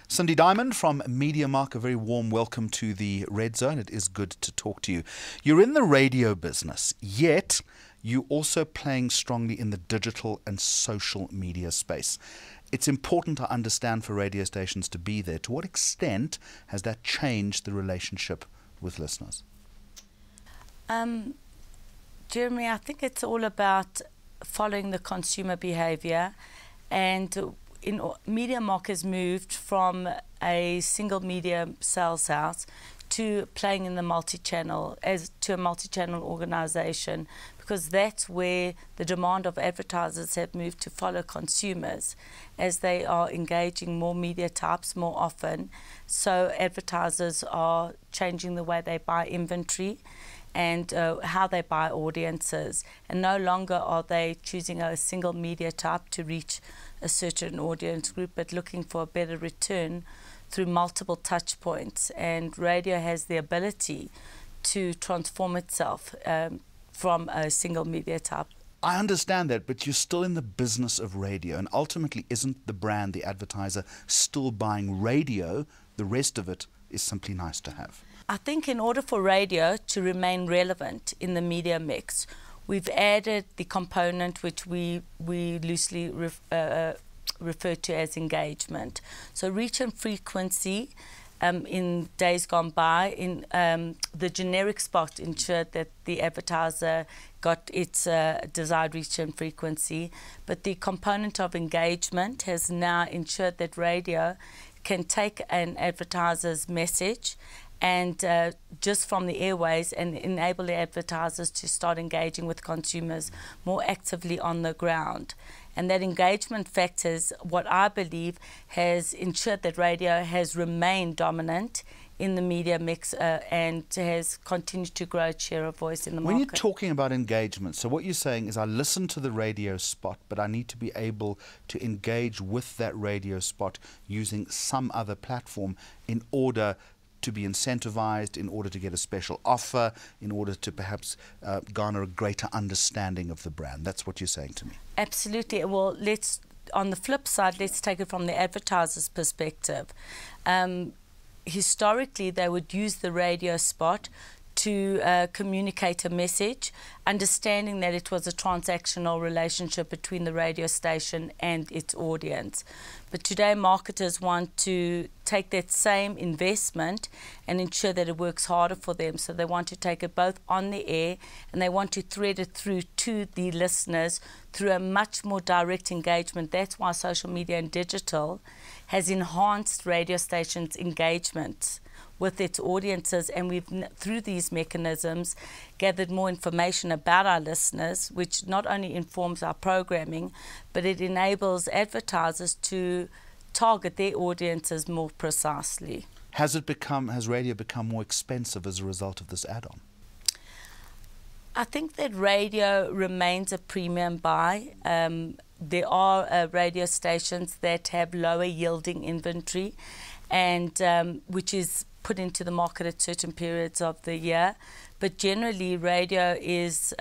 Cindy Diamond from Mediamark, a very warm welcome to the Red Zone. It is good to talk to you. You're in the radio business, yet you're also playing strongly in the digital and social media space. It's important to understand for radio stations to be there. To what extent has that changed the relationship with listeners? Jeremy, I think it's all about following the consumer behavior, and Mediamark has moved from a single media sales house to playing in the multi-channel, to a multi-channel organization, because that's where the demand of advertisers have moved to follow consumers as they are engaging more media types more often. So advertisers are changing the way they buy inventory and how they buy audiences, and no longer are they choosing a single media type to reach a certain audience group, but looking for a better return through multiple touch points. And radio has the ability to transform itself from a single media type. I understand that, but you're still in the business of radio, and ultimately isn't the brand, the advertiser, still buying radio? The rest of it is simply nice to have. I think in order for radio to remain relevant in the media mix, we've added the component which we loosely refer to as engagement. So reach and frequency in days gone by, in the generic spot ensured that the advertiser got its desired reach and frequency, but the component of engagement has now ensured that radio can take an advertiser's message and just from the airways and enable the advertisers to start engaging with consumers more actively on the ground. And that engagement factors, what I believe, has ensured that radio has remained dominant in the media mix and has continued to grow its share of voice in the market. When you're talking about engagement, so what you're saying is I listen to the radio spot, but I need to be able to engage with that radio spot using some other platform in order to be incentivized, in order to get a special offer, in order to perhaps garner a greater understanding of the brand. That's what you're saying to me. Absolutely. Well, on the flip side, let's take it from the advertiser's perspective. Historically, they would use the radio spot to communicate a message, understanding that it was a transactional relationship between the radio station and its audience. But today, marketers want to take that same investment and ensure that it works harder for them. So they want to take it both on the air, and they want to thread it through to the listeners through a much more direct engagement. That's why social media and digital has enhanced radio stations' engagement with its audiences, and we've, through these mechanisms, gathered more information about our listeners, which not only informs our programming, but it enables advertisers to target their audiences more precisely. Has radio become more expensive as a result of this add-on? I think that radio remains a premium buy. There are radio stations that have lower yielding inventory, and which is put into the market at certain periods of the year. But generally, radio is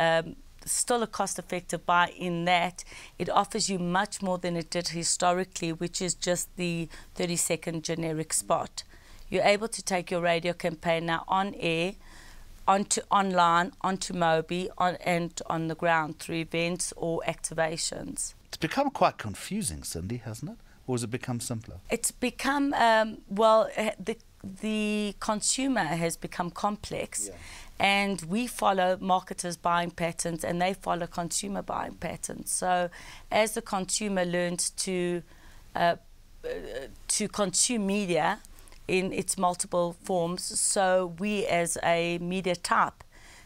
still a cost-effective buy in that it offers you much more than it did historically, which is just the 30-second generic spot. You're able to take your radio campaign now on air, onto online, onto Mobi, and on the ground through events or activations. It's become quite confusing, Cindy, hasn't it? Or has it become simpler? It's become, the consumer has become complex, yeah. And we follow marketers' buying patterns and they follow consumer buying patterns. So as the consumer learns to consume media in its multiple forms, so we as a media type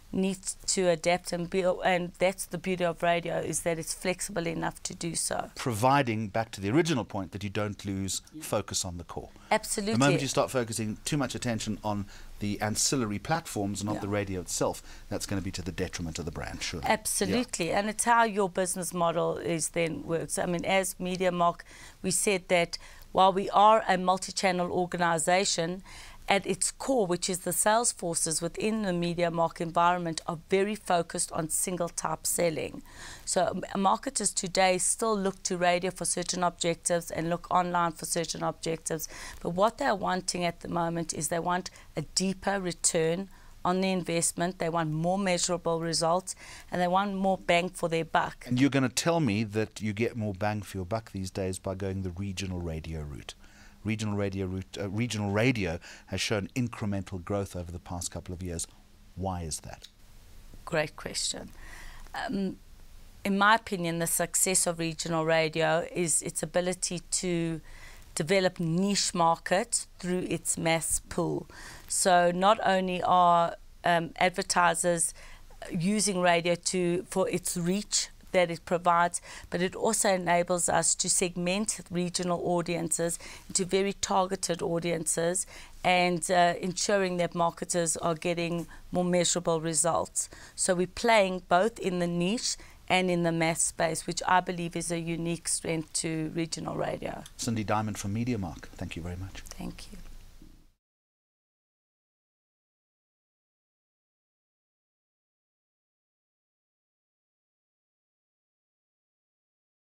need to adapt and build, and that's the beauty of radio, is that it's flexible enough to do so. Providing, back to the original point, that you don't lose focus on the core. Absolutely. The moment you start focusing too much attention on the ancillary platforms, not the radio itself, that's going to be to the detriment of the brand, surely. Absolutely, and it's how your business model is then works. I mean, as Mediamark, we said that while we are a multi-channel organisation, at its core, which is the sales forces within the Mediamark environment, are very focused on single type selling. So marketers today still look to radio for certain objectives and look online for certain objectives. But what they're wanting at the moment is they want a deeper return on the investment, they want more measurable results, and they want more bang for their buck. And you're going to tell me that you get more bang for your buck these days by going the regional radio route. Regional radio has shown incremental growth over the past couple of years. Why is that? Great question. In my opinion, the success of regional radio is its ability to develop niche markets through its mass pool. So not only are advertisers using radio for its reach that it provides, but it also enables us to segment regional audiences into very targeted audiences and ensuring that marketers are getting more measurable results. So we're playing both in the niche and in the mass space, which I believe is a unique strength to regional radio. Cindy Diamond from Mediamark, thank you very much. Thank you.